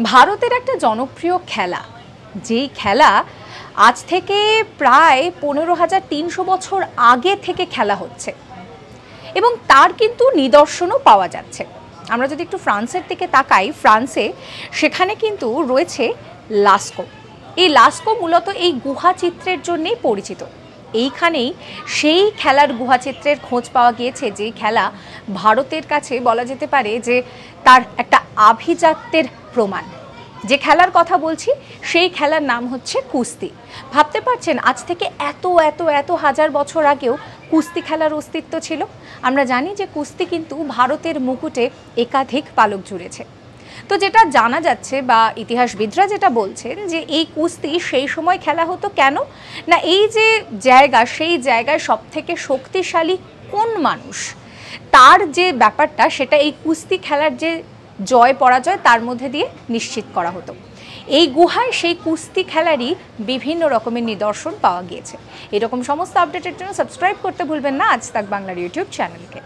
ভারতের একটা জনপ্রিয় খেলা, যেই খেলা আজ থেকে প্রায় 15,300 বছর আগে থেকে খেলা হচ্ছে এবং তার কিন্তু নিদর্শনও পাওয়া যাচ্ছে। আমরা যদি একটু ফ্রান্সের দিকে তাকাই, ফ্রান্সে সেখানে কিন্তু রয়েছে লাস্কো। এই লাস্কো মূলত এই গুহাচিত্রের জন্যেই পরিচিত। এইখানেই সেই খেলার গুহাচিত্রের খোঁজ পাওয়া গিয়েছে, যে খেলা ভারতের কাছে বলা যেতে পারে যে তার একটা আভিজাত্যের প্রমাণ। যে খেলার কথা বলছি সেই খেলার নাম হচ্ছে কুস্তি। ভাবতে পারছেন, আজ থেকে এত এত এত হাজার বছর আগেও কুস্তি খেলার অস্তিত্ব ছিল। আমরা জানি যে কুস্তি কিন্তু ভারতের মুকুটে একাধিক পালক জুড়েছে। তো যেটা জানা যাচ্ছে বা ইতিহাসবিদরা যেটা বলছেন যে এই কুস্তি সেই সময় খেলা হতো কেন না, এই যে জায়গা, সেই জায়গায় সবথেকে শক্তিশালী কোন মানুষ, তার যে ব্যাপারটা সেটা এই কুস্তি খেলার যে জয় পরাজয় তার মধ্যে দিয়ে নিশ্চিত করা হতো। এই গুহায় সেই কুস্তি খেলারই বিভিন্ন রকমের নিদর্শন পাওয়া গিয়েছে। এরকম সমস্ত আপডেটের জন্য সাবস্ক্রাইব করতে ভুলবেন না আজ তাক বাংলার ইউটিউব চ্যানেলকে।